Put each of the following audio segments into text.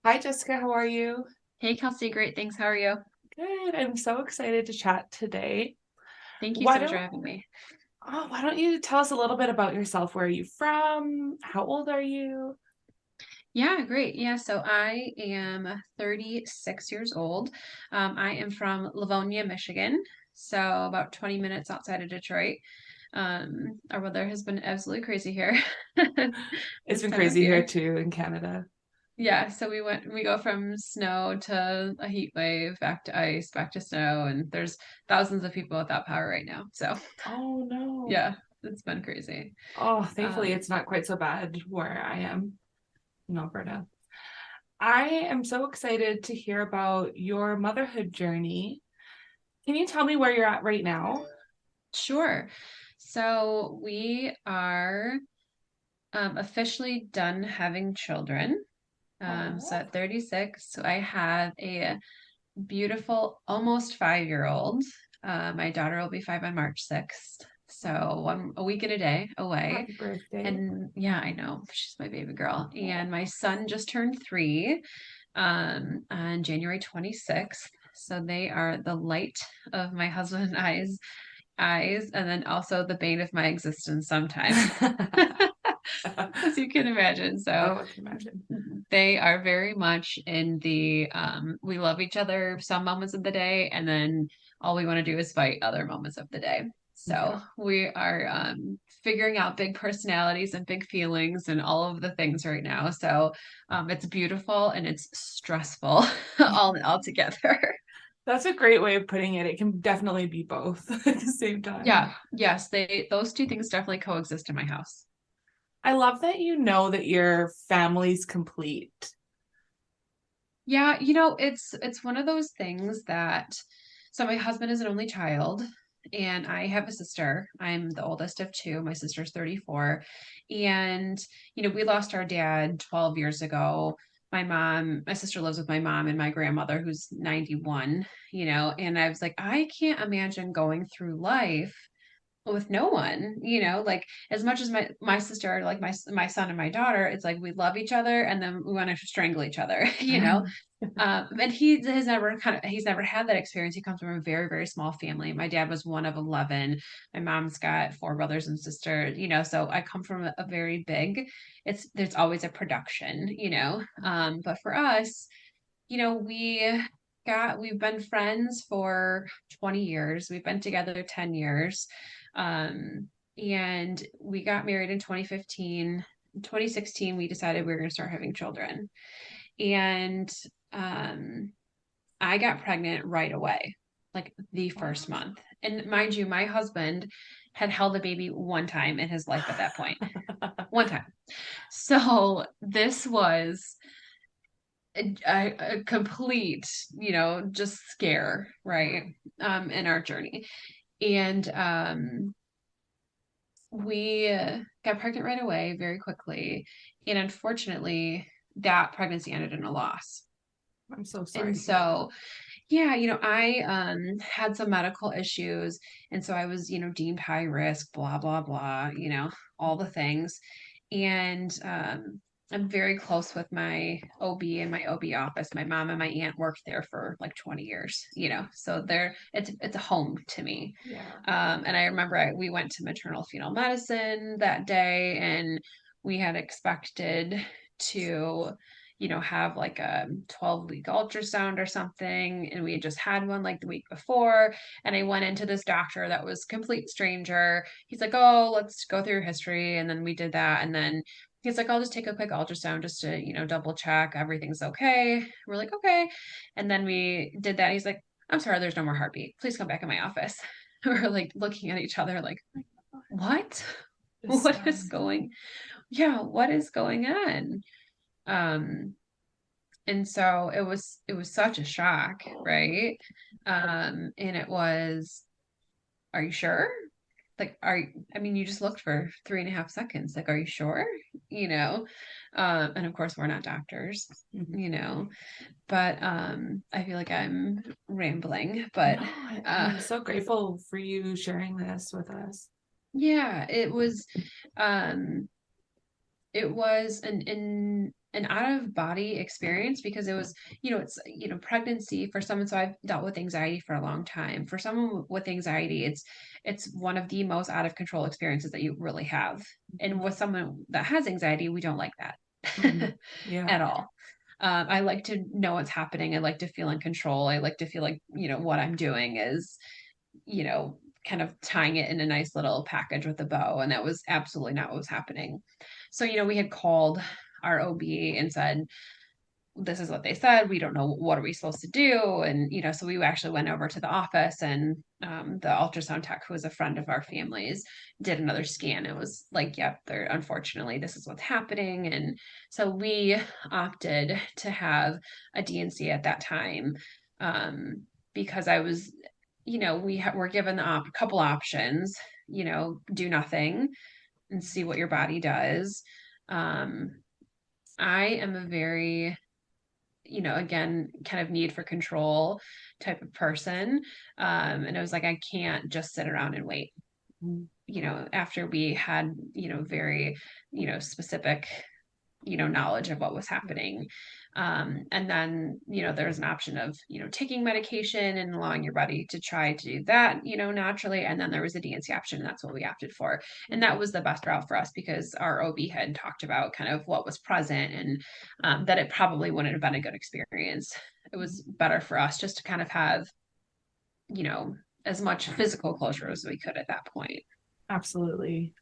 Hi, Jessica. How are you? Hey, Kelsie, great. Thanks. How are you? Good. I'm so excited to chat today. Thank you Why so much for don't having me. why don't you tell us a little bit about yourself? Where are you from? How old are you? Yeah, great. Yeah, so I am 36 years old. I am from Livonia, Michigan, so about 20 minutes outside of Detroit. Our weather has been absolutely crazy here It's this been time of crazy here year. too in Canada. Yeah, so we go from snow to a heat wave, back to ice, back to snow, and there's thousands of people without power right now. So Oh no. yeah, it's been crazy. Oh, thankfully Um, it's not quite so bad where I am in Alberta. I am so excited to hear about your motherhood journey. Can you tell me where you're at right now? Sure. So we are officially done having children. So Oh, at 36, so I have a beautiful almost 5-year-old. My daughter will be 5 on March 6th. So a week and a day away. happy birthday. And yeah, I know she's my baby girl. And my son just turned 3 on January 26th. So they are the light of my husband and I's eyes, and then also the bane of my existence sometimes, as you can imagine. So Oh, I can imagine. they are very much in the we love each other some moments of the day, and then all we want to do is fight other moments of the day. Yeah. So we are figuring out big personalities and big feelings and all of the things right now. So it's beautiful and it's stressful all together. That's a great way of putting it. It can definitely be both at the same time. Yeah, yes, those two things definitely coexist in my house. I love that you know that your family's complete. Yeah, it's one of those things that so my husband is an only child and I have a sister. I'm the oldest of two. My sister's 34. And we lost our dad 12 years ago. My sister lives with my mom and my grandmother who's 91, and I was like, I can't imagine going through life with no one, like as much as my sister, like my son and my daughter, it's like we love each other and then we want to strangle each other, and he's never had that experience. He comes from a very, very small family. My dad was one of 11. My mom's got four brothers and sisters, so I come from a very big, there's always a production, but for us, you know, we we've been friends for 20 years. We've been together 10 years. And we got married in 2015. In 2016, we decided we were going to start having children. And um, I got pregnant right away, like the first What? month. And mind you, my husband had held a baby one time in his life at that point. One time. So this was a complete, just scare, right? In our journey. And we got pregnant right away, very quickly. And unfortunately, that pregnancy ended in a loss. I'm so sorry And to hear that. so, yeah, I had some medical issues. And so I was, deemed high risk, blah, blah, blah, all the things. And I'm very close with my OB and my OB office. My mom and my aunt worked there for like 20 years, so it's a home to me. Yeah. And I remember we went to maternal fetal medicine that day, and we had expected to, have like a 12-week ultrasound or something. And we had just had one like the week before. And I went into this doctor that was complete stranger. He's like, oh, let's go through your history. And then we did that. And then he's like, I'll just take a quick ultrasound just to, double check everything's okay. We're like, okay. And then we did that. He's like, I'm sorry, there's no more heartbeat. Please come back in my office. We're like looking at each other like, what? Just What is stunned. yeah, what is going on? Um, and so it was such a shock, right? And it was, are you sure? Like, I mean, you just looked for 3.5 seconds. Like, are you sure? You know? And of course we're not doctors, Mhm. you know, but I feel like I'm rambling, but No, uh I'm so grateful for you sharing this with us. yeah, um it was an an out of body experience because it was, it's, pregnancy for someone. So I've dealt with anxiety for a long time. For someone with anxiety, it's one of the most out of control experiences that you really have. And with someone that has anxiety, we don't like Mhm. that Yeah. at all. I like to know what's happening. I like to feel in control. I like to feel like, what I'm doing is, you know, kind of tying it in a nice little package with a bow. And that was absolutely not what was happening. So, we had called our OB and said, this is what they said. We don't know, what are we supposed to do. And so we actually went over to the office, and the ultrasound tech, who was a friend of our family's, did another scan. It was like, yep, they're, unfortunately, this is what's happening. And so we opted to have a DNC at that time, because I was, were given the couple options, do nothing and see what your body does. um, I am a very, again, kind of need for control type of person. And I was like, I can't just sit around and wait. Mhm. After we had, very, specific, knowledge of what was happening. And then, there's an option of, taking medication and allowing your body to try to do that, naturally. And then there was a DNC option, and that's what we opted for. And that was the best route for us because our OB had talked about kind of what was present, and that it probably wouldn't have been a good experience. It was better for us just to kind of have, you know, as much physical closure as we could at that point. Absolutely.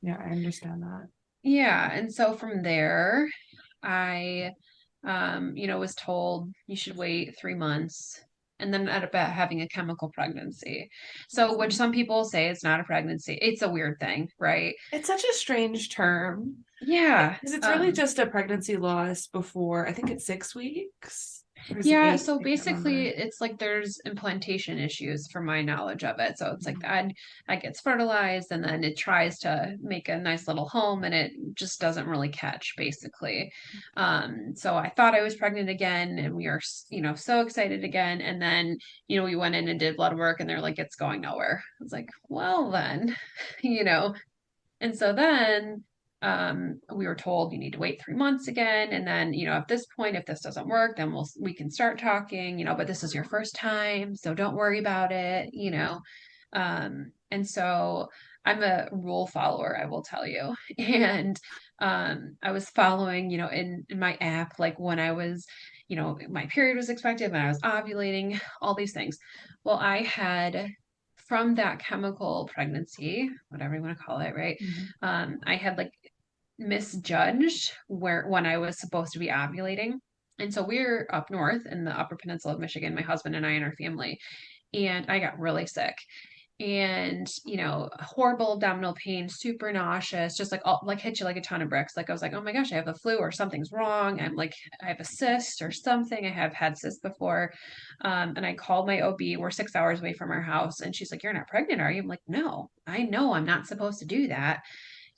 Yeah, I understand that. Yeah. And so from there, I, was told you should wait 3 months and then end up having a chemical pregnancy. So, which some people say it's not a pregnancy. It's a weird thing, right? It's such a strange term Yeah. because it's really just a pregnancy loss before, I think it's 6 weeks or is it Yeah, eight? so I can't basically remember. it's like there's implantation issues from my knowledge of it. So it's like Mhm. that gets fertilized and then it tries to make a nice little home and it just doesn't really catch basically. So I thought I was pregnant again and we are, so excited again. And then, we went in and did blood work and they're like, it's going nowhere. I was like, well then, you know, and so then we were told you need to wait 3 months again. And then, at this point, if this doesn't work, then we can start talking, but this is your first time. So don't worry about it. And so I'm a rule follower, I will tell you. And I was following, in my app, like when I was, my period was expected, when I was ovulating, all these things. Well, I had from that chemical pregnancy, whatever you want to call it, right? Mhm. I had like misjudged where when I was supposed to be ovulating. And so we're up north in the Upper Peninsula of Michigan, my husband and I and our family, and I got really sick and horrible abdominal pain, super nauseous, just like all, like hit you like a ton of bricks. Like I was like, oh my gosh, I have the flu or something's wrong. I'm like, I have a cyst or something. I have had cysts before. And I called my OB. We're 6 hours away from our house, and she's like, you're not pregnant, are you? I'm like, no, I know I'm not supposed to do that.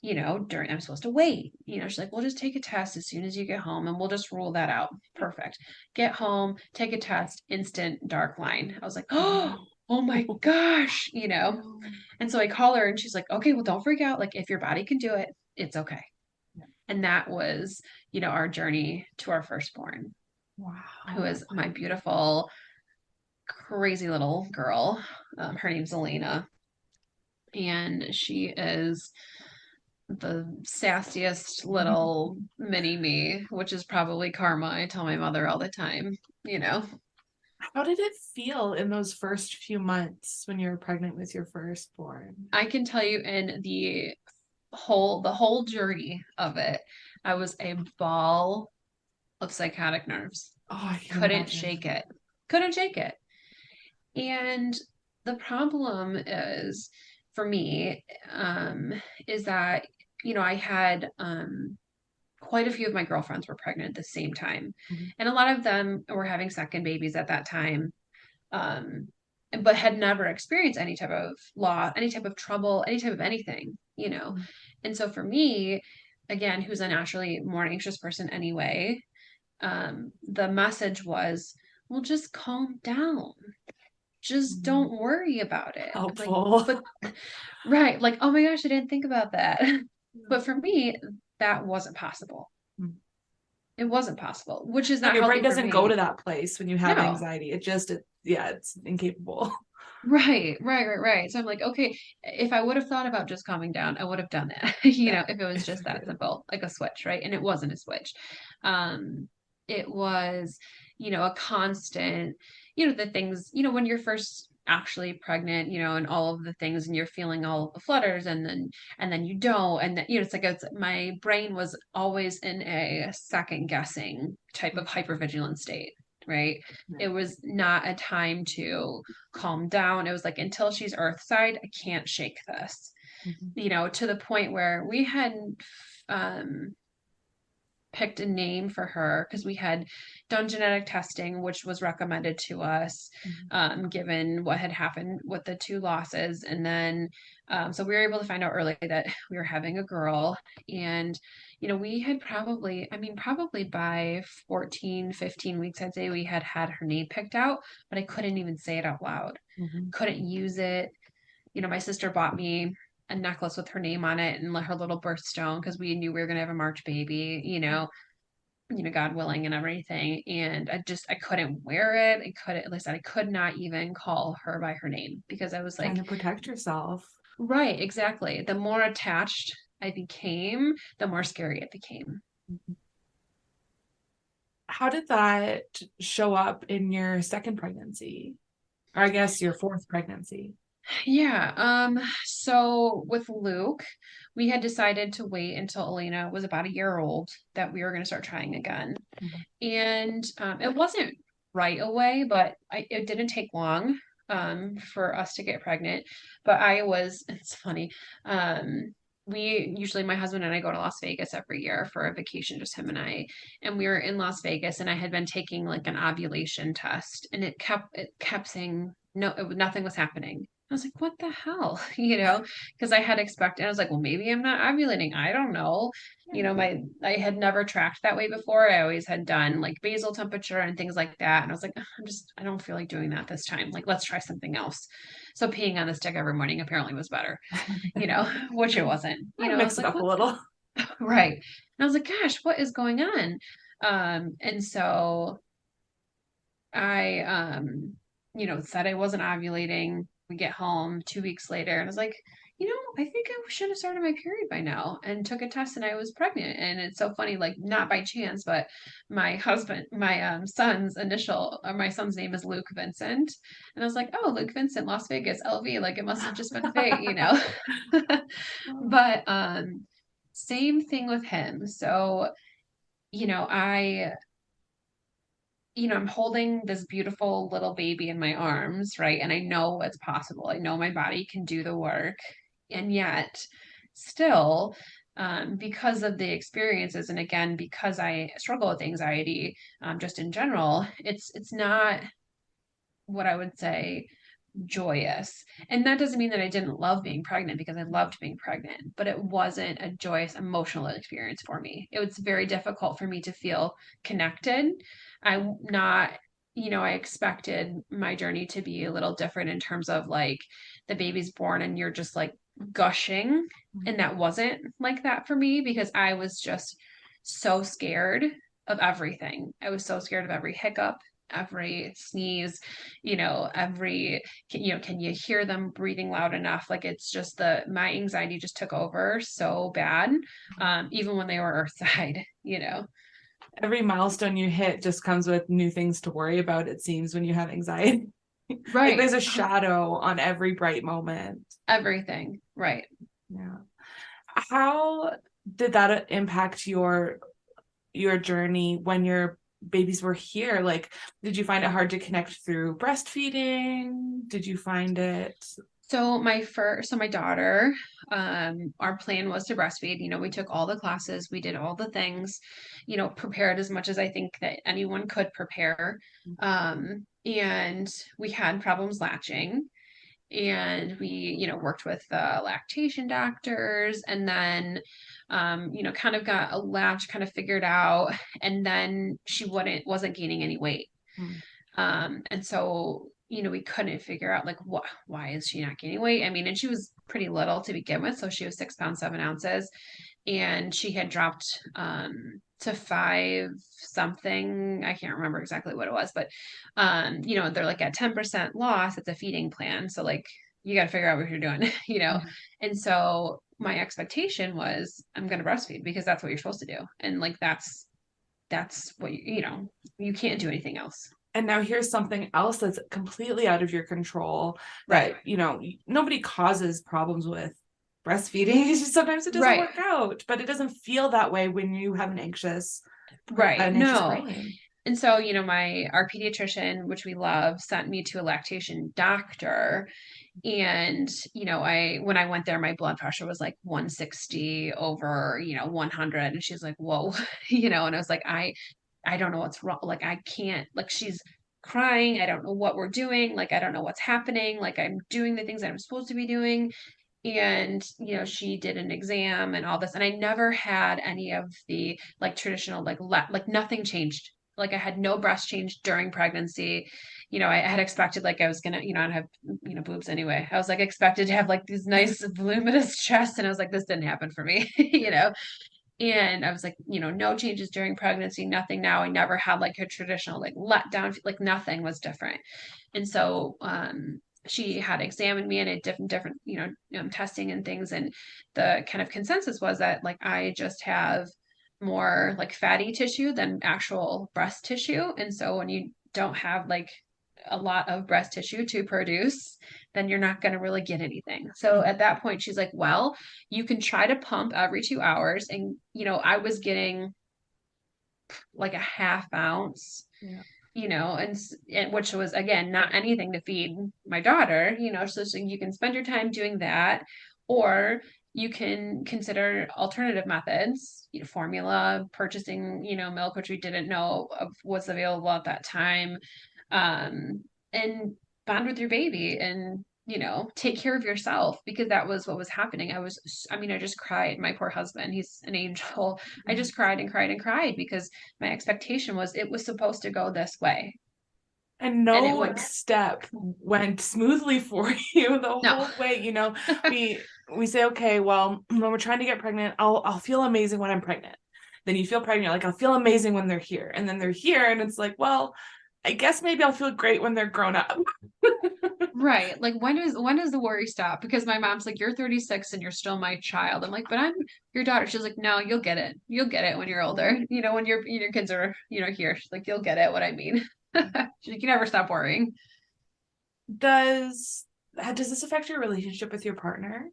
During I'm supposed to wait. She's like, we'll just take a test as soon as you get home and we'll just rule that out. Perfect. Get home, take a test, instant dark line. I was like, oh my gosh. No. And so I call her and she's like, okay, well, don't freak out. Like, if your body can do it, it's okay. And that was, our journey to our firstborn, who Wow. is my beautiful, crazy little girl. Her name's Elena. And she is the sassiest little mini me, which is probably karma. I tell my mother all the time. How did it feel in those first few months when you were pregnant with your firstborn? I can tell you in the whole journey of it, I was a ball of psychotic nerves. Oh, I can Couldn't shake imagine. it. Couldn't shake it. And the problem is for me, is that, I had quite a few of my girlfriends were pregnant at the same time. Mhm. And a lot of them were having second babies at that time, um, but had never experienced any type of loss, any type of trouble, any type of anything. Mhm. And so for me, again, who's a naturally more anxious person anyway, the message was, well, just calm down. Just Mhm. don't worry about it. I'm like, Helpful. but right, like, oh my gosh, I didn't think about that. Yeah. But for me, that wasn't possible. Mhm. It wasn't possible, which is And not your brain healthy for doesn't go me. to that place when you have No. anxiety. Yeah, it's incapable. Right. So I'm like, okay, if I would have thought about just calming down, I would have done that, Yeah. if it was just that simple, like a switch, right? And it wasn't a switch. Um, it was, a constant, the things, when you're first actually pregnant, and all of the things and you're feeling all of the flutters and then you don't. And then, my brain was always in a second guessing type of hypervigilant state, right? It was not a time to calm down. It was like until she's earthside, I can't shake this. Mhm. To the point where we had um picked a name for her because we had done genetic testing, which was recommended to us, Mhm. given what had happened with the two losses. And then, so we were able to find out early that we were having a girl. And, we had probably by 14, 15 weeks, I'd say we had had her name picked out, but I couldn't even say it out loud. Mhm. Couldn't use it. My sister bought me a necklace with her name on it and her little birthstone because we knew we were going to have a March baby, God willing and everything. And I couldn't wear it. I couldn't, at least I could not even call her by her name because I was Trying like, to protect yourself. right, exactly. The more attached I became, the more scary it became. Mhm. How did that show up in your second pregnancy? Or I guess your fourth pregnancy? Yeah. So with Luke, we had decided to wait until Elena was about a year old that we were going to start trying again. Mhm. And it wasn't right away, but it didn't take long for us to get pregnant. But it's funny. We usually, my husband and I go to Las Vegas every year for a vacation, just him and I. And we were in Las Vegas, and I had been taking like an ovulation test, and it kept saying no, nothing was happening. I was like, what the hell? Because I had expected, I was like, well, maybe I'm not ovulating. I don't know. I had never tracked that way before. I always had done like basal temperature and things like that. And I was like, I don't feel like doing that this time. Like, let's try something else. So peeing on the stick every morning apparently was better, which it wasn't. I I was mix it like, up a what little. right. And I was like, gosh, what is going on? And so I, said I wasn't ovulating. We get home 2 weeks later, and I was like, I think I should have started my period by now, and took a test, and I was pregnant. And it's so funny, like not by chance, but my son's name is Luke Vincent, and I was like, oh, Luke Vincent, Las Vegas, LV, like it must have just been fate. But same thing with him. So, I I'm holding this beautiful little baby in my arms, right? And I know it's possible. I know my body can do the work. And yet, still, because of the experiences, and again, because I struggle with anxiety, just in general, it's not what I would say joyous. And that doesn't mean that I didn't love being pregnant because I loved being pregnant, but it wasn't a joyous emotional experience for me. It was very difficult for me to feel connected. I'm not, I expected my journey to be a little different in terms of like the baby's born and you're just like gushing. And that wasn't like that for me because I was just so scared of everything. I was so scared of every hiccup, every sneeze, can you hear them breathing loud enough? Like it's just my anxiety just took over so bad, even when they were earthside. Every milestone you hit just comes with new things to worry about, it seems, when you have anxiety. Like Right. there's a shadow on every bright moment. Everything. Right. Yeah. How did that impact your journey when your babies were here? Like, did you find it hard to connect through breastfeeding? Did you find it? So my daughter, our plan was to breastfeed. We took all the classes, we did all the things, prepared as much as I think that anyone could prepare. And we had problems latching, and we, worked with the lactation doctors, and then, kind of got a latch kind of figured out, and then she wasn't gaining any weight. Mm. And so, we couldn't figure out like why is she not gaining weight? I mean, and she was pretty little to begin with. So she was 6 pounds, 7 ounces, and she had dropped to 5 something. I can't remember exactly what it was, but they're like at 10% loss. It's a feeding plan. So like you got to figure out what you're doing, you know? Mhm. And so my expectation was I'm going to breastfeed because that's what you're supposed to do. And like, that's what you can't do anything else. And now here's something else that's completely out of your control Right. that, nobody causes problems with breastfeeding. It's just sometimes it doesn't Right. work out, but it doesn't feel that way when you have Right. an anxious No. brain. And so, our pediatrician, which we love, sent me to a lactation doctor. And, when I went there, my blood pressure was like 160 over, 100. And she's like, whoa, and I was like, I don't know what's wrong. Like, I can't, like, she's crying. I don't know what we're doing. Like, I don't know what's happening. Like, I'm doing the things that I'm supposed to be doing. And, she did an exam and all this. And I never had any of the like traditional, like nothing changed. Like, I had no breast change during pregnancy. I had expected like I was gonna, I'd have, boobs anyway. I was like expected to have like these nice voluminous chests. And I was like, this didn't happen for me, And I was like, no changes during pregnancy, nothing now. I never had like a traditional like letdown, like nothing was different. And so she had examined me and a different, testing and things. And the kind of consensus was that like I just have more like fatty tissue than actual breast tissue. And so when you don't have like a lot of breast tissue to produce, then you're not going to really get anything. So at that point, she's like, well, you can try to pump every 2 hours. And, I was getting like a half ounce, Yeah. and which was, again, not anything to feed my daughter, so you can spend your time doing that. Or you can consider alternative methods, formula, purchasing, milk, which we didn't know of was available at that time, and bond with your baby and take care of yourself, because that was what was happening. I just cried. My poor husband, he's an angel. I Mhm. just cried and cried and cried because my expectation was it was supposed to go this way, And and it no would. step went smoothly for you the No. whole way. We say, okay, well, when we're trying to get pregnant, I'll feel amazing when I'm pregnant. Then you feel pregnant, like I'll feel amazing when they're here. And then they're here, and it's like, well, I guess maybe I'll feel great when they're grown up. Right. Like when does the worry stop? Because my mom's like, you're 36 and you're still my child. I'm like, but I'm your daughter. She's like, no, you'll get it. You'll get it when you're older. When your kids are, here. She's like, you'll get it, what I mean. She's like, you never stop worrying. Does does this affect your relationship with your partner?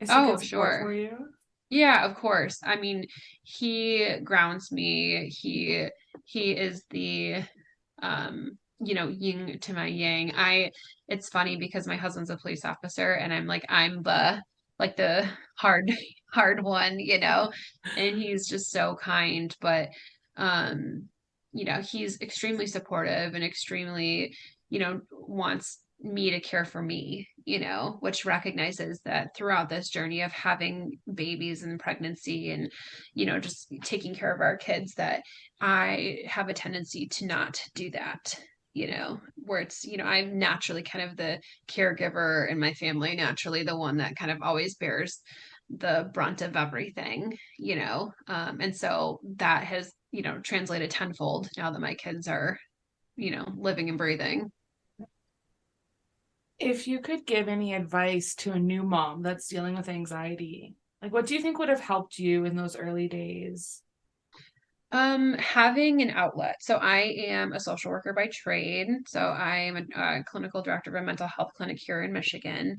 Is he Oh, good support sure. for you? Yeah, of course. I mean, he grounds me. He is the yin to my yang. It's funny because my husband's a police officer and I'm the hard hard one, and he's just so kind, but um he's extremely supportive and extremely, wants me to care for me, which recognizes that throughout this journey of having babies and pregnancy and, just taking care of our kids, that I have a tendency to not do that, where it's, I'm naturally kind of the caregiver in my family, naturally the one that kind of always bears the brunt of everything, and so that has, translated tenfold now that my kids are, living and breathing. If you could give any advice to a new mom that's dealing with anxiety, like what do you think would have helped you in those early days? Having an outlet. So I am a social worker by trade. So I am a clinical director of a mental health clinic here in Michigan.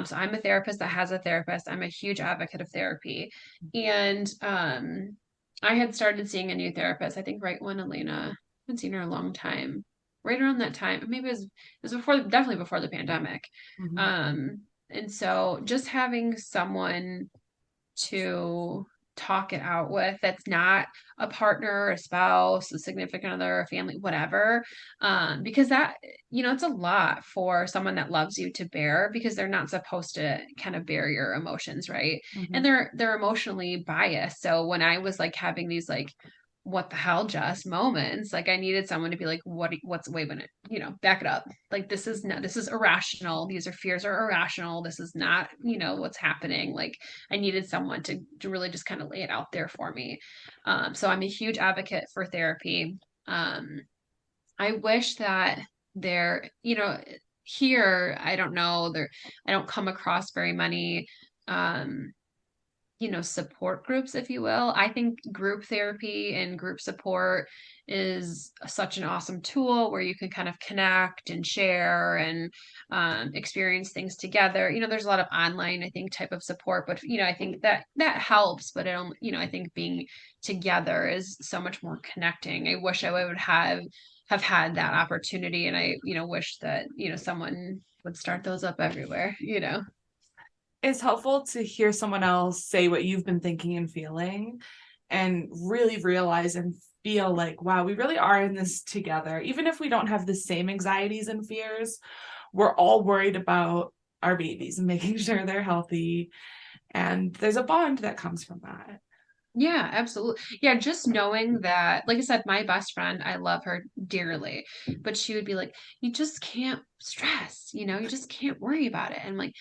So I'm a therapist that has a therapist. I'm a huge advocate of therapy. And I had started seeing a new therapist, I think right when Elena, I haven't seen her a long time. Right around that time. Maybe it was before, definitely before the pandemic. Mhm. And so just having someone to talk it out with that's not a partner, a spouse, a significant other, a family, whatever, because that, it's a lot for someone that loves you to bear, because they're not supposed to kind of bear your emotions, right? And Mhm. they're emotionally biased. So when I was like having these like what the hell, Jess moments. Like I needed someone to be like, wait a minute, back it up. Like this is irrational. These are fears are irrational. This is not, what's happening. Like I needed someone to really just kind of lay it out there for me. So I'm a huge advocate for therapy. I wish that there, here, I don't know, I don't come across very many, um, support groups, if you will. I think group therapy and group support is such an awesome tool where you can kind of connect and share and experience things together. There's a lot of online, I think, type of support, but I think that helps. But I think being together is so much more connecting. I wish I would have had that opportunity, and I wish that someone would start those up everywhere. It's helpful to hear someone else say what you've been thinking and feeling and really realize and feel like, wow, we really are in this together. Even if we don't have the same anxieties and fears, we're all worried about our babies and making sure they're healthy. And there's a bond that comes from that. Yeah, absolutely. Yeah, just knowing that, like I said, my best friend, I love her dearly, but she would be like, you just can't stress, you just can't worry about it. And I'm like,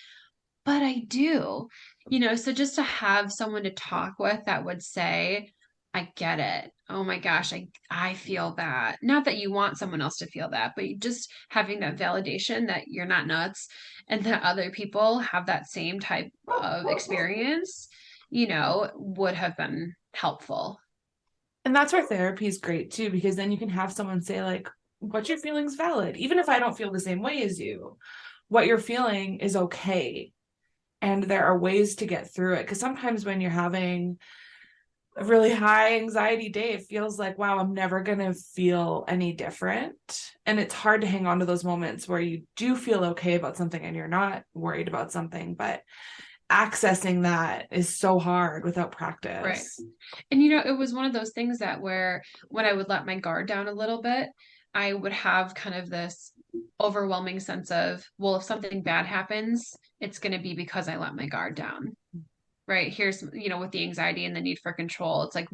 but I do, so just to have someone to talk with that would say, I get it. Oh my gosh, I feel that. Not that you want someone else to feel that, but just having that validation that you're not nuts and that other people have that same type of experience, would have been helpful. And that's where therapy is great too, because then you can have someone say, like, what you're feeling is valid. Even if I don't feel the same way as you, what you're feeling is okay. And there are ways to get through it. Because sometimes when you're having a really high anxiety day, it feels like, wow, I'm never going to feel any different. And it's hard to hang on to those moments where you do feel okay about something and you're not worried about something. But accessing that is so hard without practice. Right. And it was one of those things that where when I would let my guard down a little bit, I would have kind of this overwhelming sense of, well, if something bad happens, it's going to be because I let my guard down. Right. Here's, with the anxiety and the need for control, it's like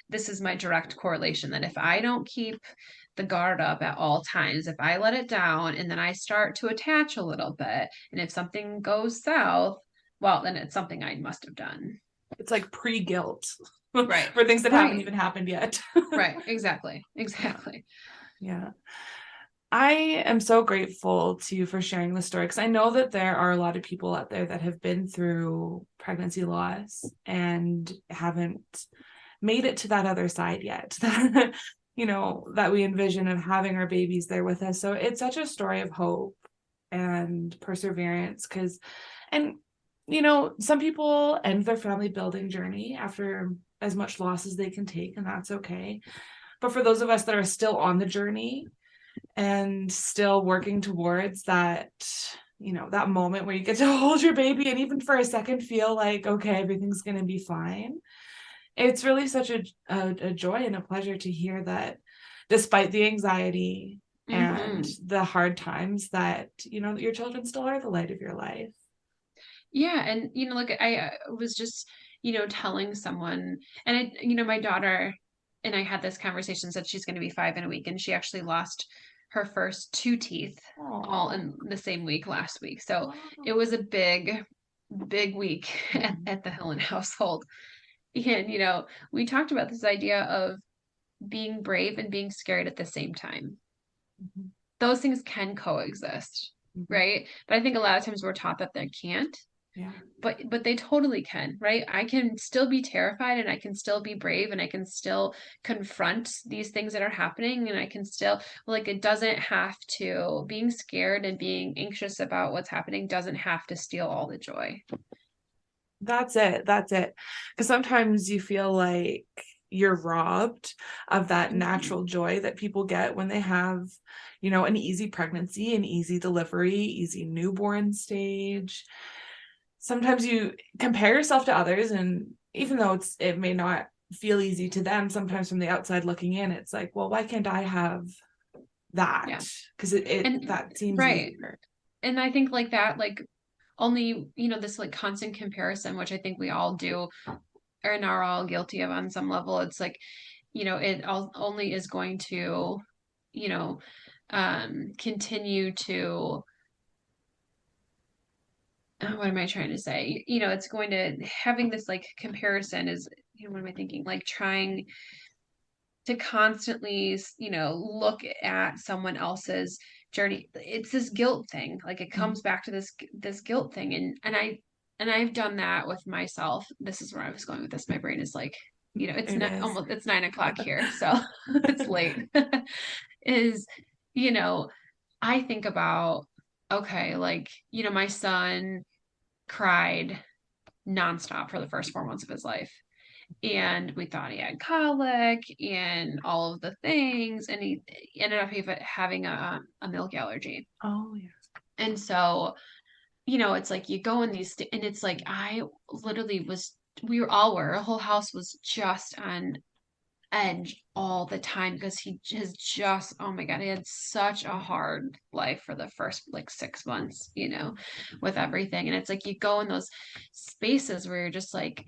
this is my direct correlation that if I don't keep the guard up at all times, if I let it down and then I start to attach a little bit, and if something goes south, well, then it's something I must have done. It's like pre-guilt Right. for things that Right. haven't even happened yet. Right. Exactly. Yeah. I am so grateful to you for sharing the story, because I know that there are a lot of people out there that have been through pregnancy loss and haven't made it to that other side yet, that that we envision of having our babies there with us. So it's such a story of hope and perseverance, and some people end their family building journey after as much loss as they can take, and that's okay. But for those of us that are still on the journey and still working towards that, that moment where you get to hold your baby and even for a second feel like, okay, everything's going to be fine. It's really such a joy and a pleasure to hear that despite the anxiety and the hard times, that, your children still are the light of your life. Yeah. And, like I was just, telling someone, and my daughter and I had this conversation, said she's going to be 5 in a week, and she actually lost her first 2 teeth all in the same week last week. So it was a big week at the Hillen household. And, we talked about this idea of being brave and being scared at the same time. Those things can coexist, right? But I think a lot of times we're taught that they can't. Yeah. But they totally can, right? I can still be terrified, and I can still be brave, and I can still confront these things that are happening, and I can still, like, it doesn't have to, being scared and being anxious about what's happening doesn't have to steal all the joy. That's it. Because sometimes you feel like you're robbed of that natural joy that people get when they have, an easy pregnancy, an easy delivery, easy newborn stage. Sometimes you compare yourself to others, and even though it may not feel easy to them, sometimes from the outside looking in, it's like, well, why can't I have that? Because that seems right. easier. And I think like that, like only, this like constant comparison, which I think we all do and are all guilty of on some level. It's like it only is going to, you know, continue to, what am I trying to say? It's going to, having this like comparison is, what am I thinking? Like trying to constantly, look at someone else's journey. It's this guilt thing. Like it Mhm. comes back to this guilt thing. And I've done that with myself. This is where I was going with this. My brain is like, it's It not is. almost, it's 9 o'clock here. So it's late. Is, you know, I think about, okay, like, my son cried nonstop for the first 4 months of his life. And we thought he had colic and all of the things. And he ended up having a milk allergy. Oh, yeah. And so, it's like you go in and it's like, I literally our whole house was just on edge all the time because he has just, oh my God, he had such a hard life for the first like 6 months, with everything. And it's like you go in those spaces where you're just like,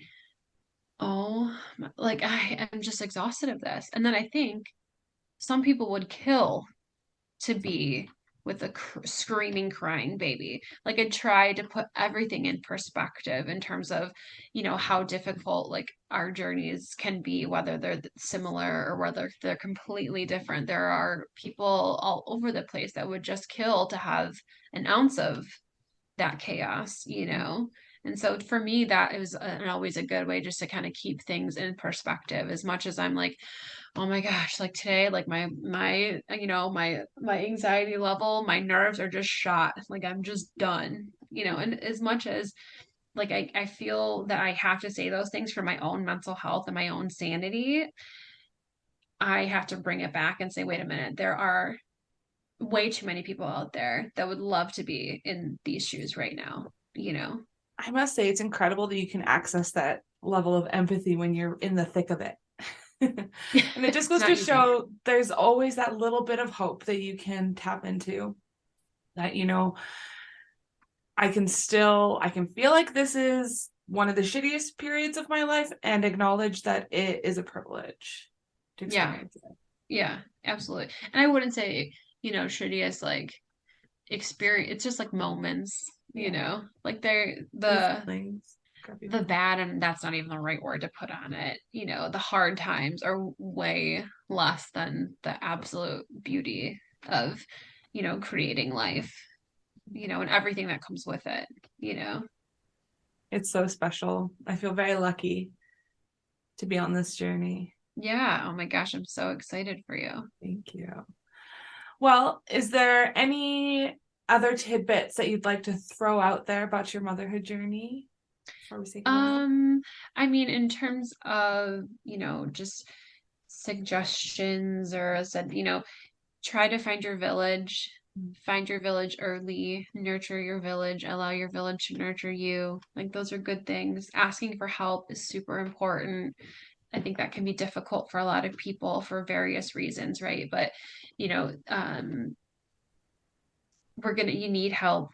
oh, like I am just exhausted of this. And then I think some people would kill to be with a screaming, crying baby. Like I try to put everything in perspective in terms of, how difficult like our journeys can be, whether they're similar or whether they're completely different. There are people all over the place that would just kill to have an ounce of that chaos. And so for me, that is always a good way just to kind of keep things in perspective. As much as I'm like, oh my gosh, like today, like my anxiety level, my nerves are just shot. Like I'm just done. And as much as like I feel that I have to say those things for my own mental health and my own sanity, I have to bring it back and say, wait a minute, there are way too many people out there that would love to be in these shoes right now. I must say, it's incredible that you can access that level of empathy when you're in the thick of it. And it just It's goes to not easy. show there's always that little bit of hope that you can tap into. That, I can feel like this is one of the shittiest periods of my life and acknowledge that it is a privilege to Yeah. experience it. Yeah, absolutely. And I wouldn't say, shitty as like experience. It's just like moments, Yeah. like they're The the feelings. the bad, and that's not even the right word to put on it. The hard times are way less than the absolute beauty of, creating life, and everything that comes with it. It's so special. I feel very lucky to be on this journey. Yeah. Oh my gosh, I'm so excited for you. Thank you. Well, is there any other tidbits that you'd like to throw out there about your motherhood journey before we say goodbye? Um, I mean, in terms of, just suggestions, or as I said, try to find your village early, nurture your village, allow your village to nurture you. Like those are good things. Asking for help is super important. I think that can be difficult for a lot of people for various reasons, right? But, you know, um, you need help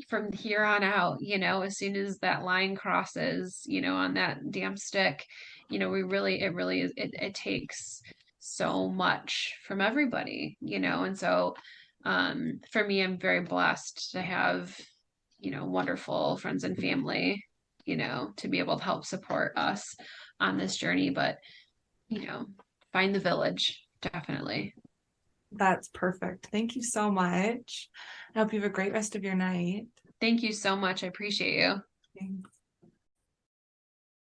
from here on out, as soon as that line crosses, on that damn stick, it really is, it takes so much from everybody, and so, for me, I'm very blessed to have, wonderful friends and family, to be able to help support us on this journey, but, you know, find the village, definitely. That's perfect. Thank you so much. I hope you have a great rest of your night. Thank you so much. I appreciate you. Thanks.